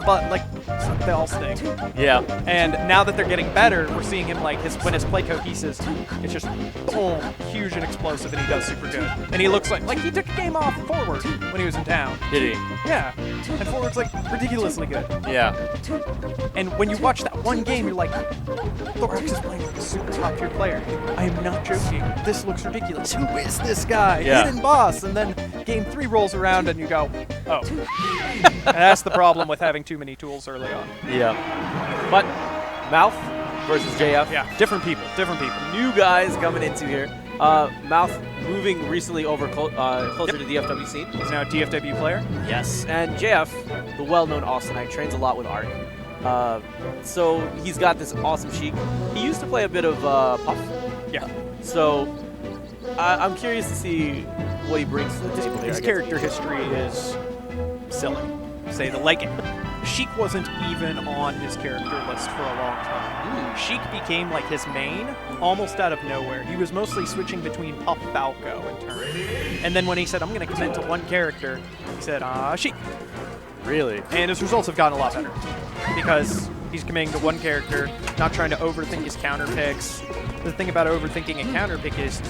but like they all stink. Yeah. And now that they're getting better, we're seeing him like when his play coheses, it's just boom, huge and explosive, and he does super good. And he looks like he took a game off forward when he was in town. Did he? Yeah. And forward's like ridiculously good. Yeah. And when you watch that one game, you're like, Thorax is playing like a super top tier player. I am not joking. This looks ridiculous. Who is this guy? Yeah. Hidden boss. And then game 3 rolls around and you go, oh. And that's the problem with having too many tools early on. Yeah. But Mouf versus JF. Yeah, different people. New guys coming into here. Mouf moving recently over closer to the DFW scene. He's now a DFW player. Yes. And JF, the well-known Austinite, trains a lot with Art. So he's got this awesome Sheik. He used to play a bit of Puff. Yeah. So I'm curious to see what he brings to the table here. His character history is silly. Say the like Sheik wasn't even on his character list for a long time. Sheik became like his main almost out of nowhere. He was mostly switching between Puff, Falco, and Turn. And then when he said, I'm going to commit to one character, he said, Sheik. Really? And his results have gotten a lot better because he's committing to one character, not trying to overthink his counter picks. The thing about overthinking a counter pick is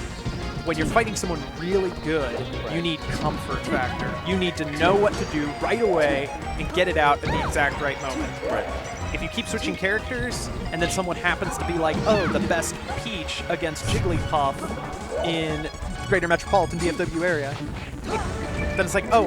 when you're fighting someone really good, you need comfort factor. You need to know what to do right away and get it out at the exact right moment. Right. If you keep switching characters and then someone happens to be like, oh, the best Peach against Jigglypuff in Greater Metropolitan DFW area, then it's like, oh,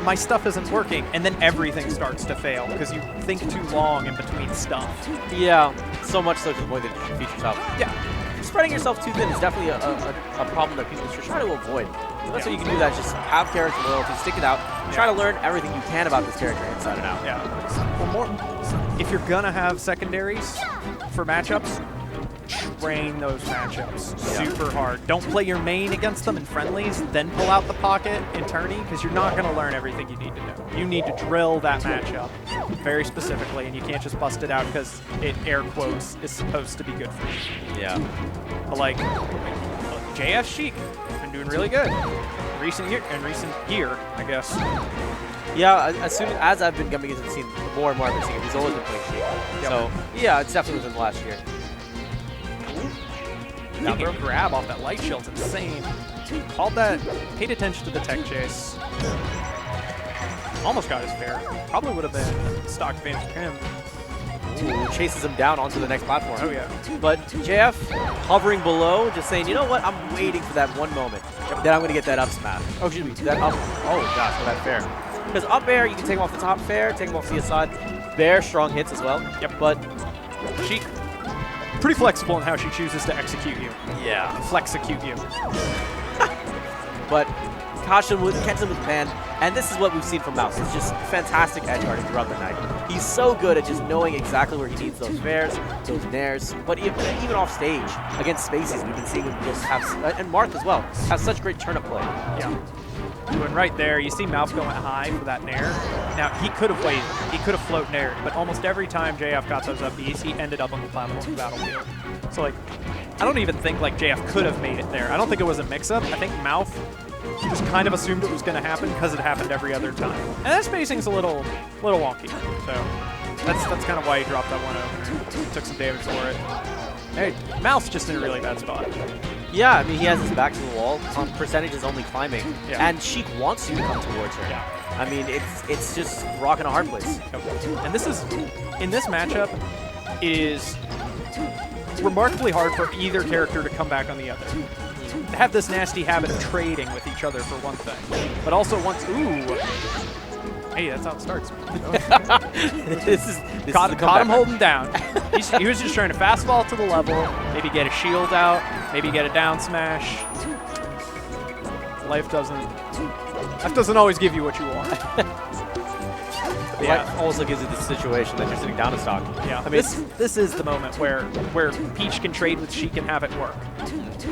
my stuff isn't working, and then everything starts to fail because you think too long in between stuff. Yeah, so much so to the point that you should feature yourself. Yeah. Spreading yourself too thin is definitely a problem that people should try to avoid. That's what you can do. That just have character loyalty, stick it out, try to learn everything you can about this character inside and out. Yeah. Well, if you're gonna have secondaries for matchups, train those matchups super hard. Don't play your main against them in friendlies, then pull out the pocket in tourney, because you're not gonna learn everything you need to know. You need to drill that matchup very specifically, and you can't just bust it out because it, air quotes, is supposed to be good for you. Yeah. But like, JF Sheik has been doing really good. Recent year, I guess. Yeah, as soon as I've been coming into the scene, the more and more I've been seeing him. He's always been playing Sheik. Yep. So, yeah, it's definitely within the last year. That grab off that light shield's insane. Called that, paid attention to the tech chase. Almost got his fair. Probably would have been stock advantage for him. Ooh, chases him down onto the next platform. Oh, yeah. But JF hovering below, just saying, you know what, I'm waiting for that one moment. Then I'm going to get that up smash. Oh, excuse me, that up. Oh, gosh, for that fair. Because up air, you can take him off the top fair, take him off the side. Fair, strong hits as well. Yep. But Sheik, pretty flexible in how she chooses to execute you. yeah. Flexecute you. But catches him with pan, and this is what we've seen from Mouf. It's just fantastic edge guarding throughout the night. He's so good at just knowing exactly where he needs those fairs, those nairs, but even off stage against Spaces, we've been seeing him just have, and Marth as well, have such great turnip play. Yeah. Doing right there, you see Mouf going high for that nair. Now, he could have waited. He could have float nair, but almost every time JF got those up Bs, he ended up on the platform of the battlefield. So, like, I don't even think, like, JF could have made it there. I don't think it was a mix-up. I think Mouf just kind of assumed it was going to happen because it happened every other time. And that spacing's a little wonky. So, that's kind of why he dropped that 1-0. Took some damage for it. Hey, Mouf's just in a really bad spot. Yeah, I mean, he has his back to the wall. Percentage is only climbing. Yeah. And Sheik wants you to come towards her. Yeah. I mean, it's just rocking a hard place. And this is, in this matchup, is remarkably hard for either character to come back on the other. They have this nasty habit of trading with each other for one thing. But also once, ooh. Hey, that's how it starts. this is Caught him holding down. He was just trying to fastball to the level, maybe get a shield out, maybe get a down smash. Life doesn't always give you what you want. Yeah, also gives you the situation that you're sitting down to stock. Yeah, I mean, this is the moment where Peach can trade with Sheik and have it work.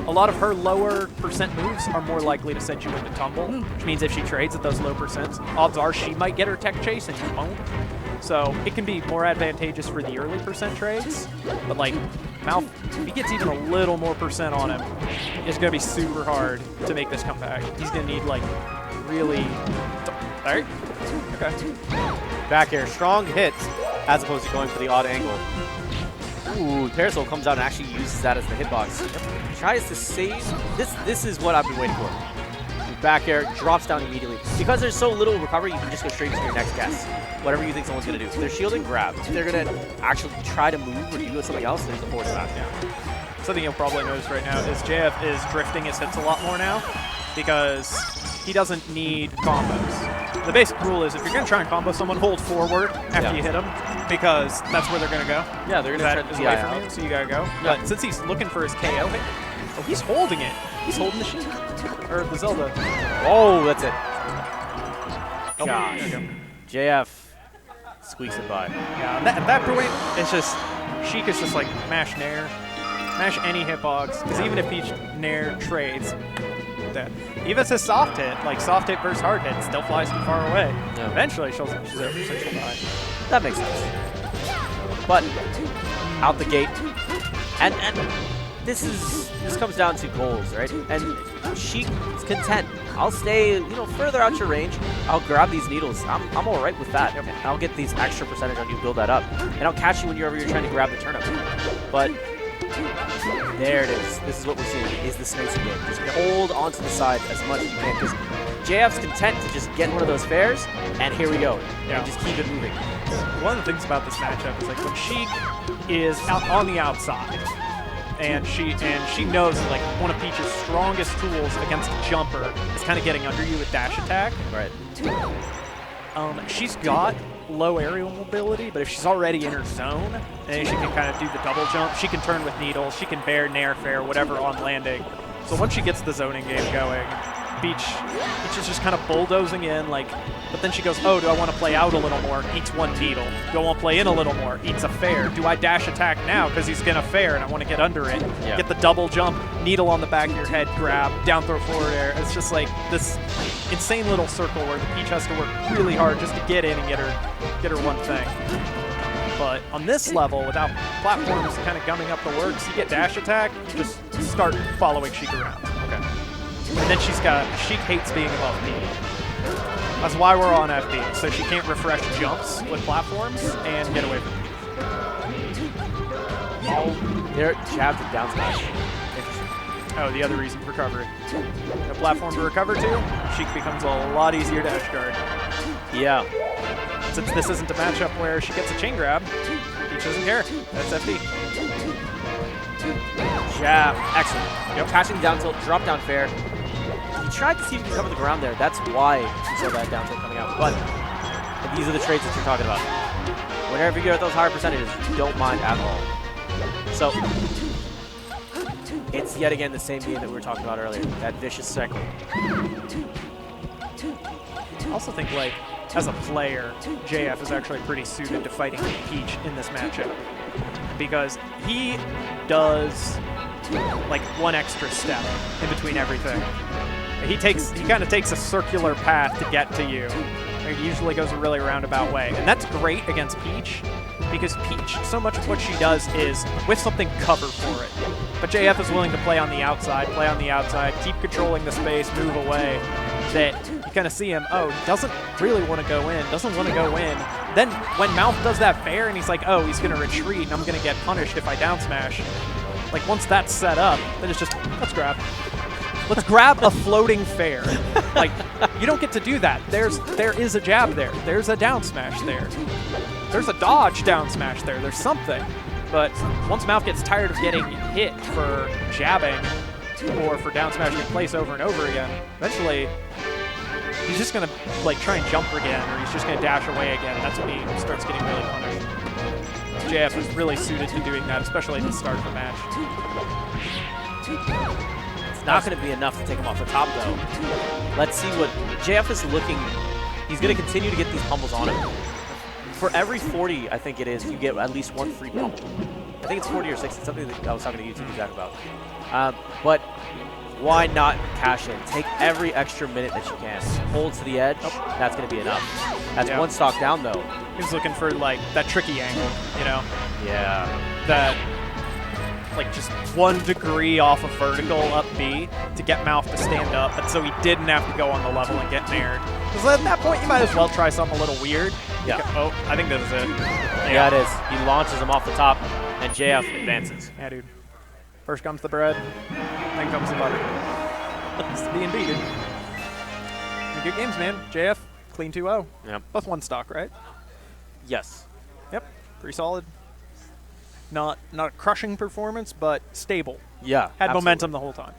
A lot of her lower percent moves are more likely to send you into tumble, which means if she trades at those low percents, odds are she might get her tech chase and you won't. So it can be more advantageous for the early percent trades, but like Mouf, if he gets even a little more percent on him, it's going to be super hard to make this comeback. He's going to need like really... All right. Okay. Back air, strong hits, as opposed to going for the odd angle. Ooh, Parasol comes out and actually uses that as the hitbox. Tries to save. This is what I've been waiting for. Back air, drops down immediately. Because there's so little recovery, you can just go straight to your next guess. Whatever you think someone's going to do. If they're shielding, grab. If they're going to actually try to move or do something else, there's the force back. Yeah. Something you'll probably notice right now is JF is drifting his hits a lot more now because he doesn't need combos. The basic rule is if you're going to try and combo someone, hold forward after you hit them because that's where they're going to go. Yeah, they're going to try to away from you, so you got to go. Yeah. But since he's looking for his KO hit, oh, he's holding it. He's holding the Sheik. Or the Zelda. Oh, that's it. Oh, gosh. there we go. JF squeaks it by. Yeah, at that point, it's just, Sheik is just like mash Nair. Mash any hitbox, because even if each Nair trades, dead. Even if it's a soft hit, like soft hit versus hard hit, still flies too far away. Yeah. Eventually, she'll die. That makes sense. But out the gate, and this comes down to goals, right? And Sheik is content. I'll stay, further out your range. I'll grab these needles. I'm all right with that. Yep. I'll get these extra percentage on you, build that up, and I'll catch you whenever you're trying to grab the turnip. But there it is. This is what we're seeing, is the snakes again. Just hold onto the side as much as you can, because JF's content to just get one of those fairs, and here we go. Yeah. And just keep it moving. One of the things about this matchup is like when Sheik is out on the outside, and she knows that, like, one of Peach's strongest tools against a jumper is kind of getting under you with dash attack. Right. She's got low aerial mobility, but if she's already in her zone, then she can kind of do the double jump. She can turn with needles. She can bear nair fair, whatever on landing. So once she gets the zoning game going, Peach is just kind of bulldozing in, like, but then she goes, oh, do I want to play out a little more? Eats one needle. Do I want to play in a little more? Eats a fair. Do I dash attack now because he's going to fair and I want to get under it? Yeah. Get the double jump, needle on the back of your head, grab, down throw forward air. It's just like this insane little circle where the Peach has to work really hard just to get in and get her one thing. But on this level, without platforms kind of gumming up the works, you get dash attack, you just start following Sheik around. Okay. And then Sheik hates being above B. That's why we're on FB, so she can't refresh jumps with platforms and get away from B. Oh, they're jabbed and down smash. Oh, the other reason for recovery. A platform to recover to, Sheik becomes a lot easier to edge guard. Yeah. Since this isn't a matchup where she gets a chain grab, Peach doesn't care. That's FB. Jab. Excellent. Yep. Catching down tilt, drop down fair. He tried to see if he could cover the ground there. That's why he saw that down tilt coming out. But these are the traits that you're talking about. Whenever you get those higher percentages, you don't mind at all. So it's yet again the same game that we were talking about earlier. That vicious cycle. I also think, like, as a player, JF is actually pretty suited to fighting Peach in this matchup because he does like one extra step in between everything. He kind of takes a circular path to get to you. It usually goes a really roundabout way, and that's great against Peach because Peach, so much of what she does is with something cover for it. But JF is willing to play on the outside, keep controlling the space, move away. That you kind of see him, oh, he doesn't really want to go in, Then when Mouf does that fair and he's like, oh, he's going to retreat and I'm going to get punished if I down smash. Like, once that's set up, then it's just, let's grab. Let's grab a floating fair. Like, you don't get to do that. There is a jab there. There's a down smash there. There's a dodge down smash there. There's something. But once Mouf gets tired of getting hit for jabbing or for down smashing in place over and over again, eventually he's just going to like try and jump again, or he's just going to dash away again. That's when he starts getting really punished. JF is really suited to doing that, especially at the start of the match. It's not going to be enough to take him off the top, though. Let's see what JF is looking. He's going to continue to get these pummels on him. For every 40, I think it is, you get at least one free pummel. I think it's 40 or 60, something that I was talking to YouTube Jack about. But why not cash in? Take every extra minute that you can. Hold to the edge. That's going to be enough. That's one stock down, though. He's looking for, like, that tricky angle, you know? Yeah. That, like, just 1 degree off of vertical up B to get Mouf to stand up, but so he didn't have to go on the level and get nared. Because at that point, you might as well try something a little weird. Yeah. Oh, I think this is it. Yeah, it is. He launches him off the top, and JF advances. Yeah, dude. First comes the bread, then comes the butter. It's the D&D, dude. Good games, man. JF, clean 2-0. Yep. Both one stock, right? Yes. Yep. Pretty solid. Not a crushing performance, but stable. Yeah. Had absolutely. momentum the whole time.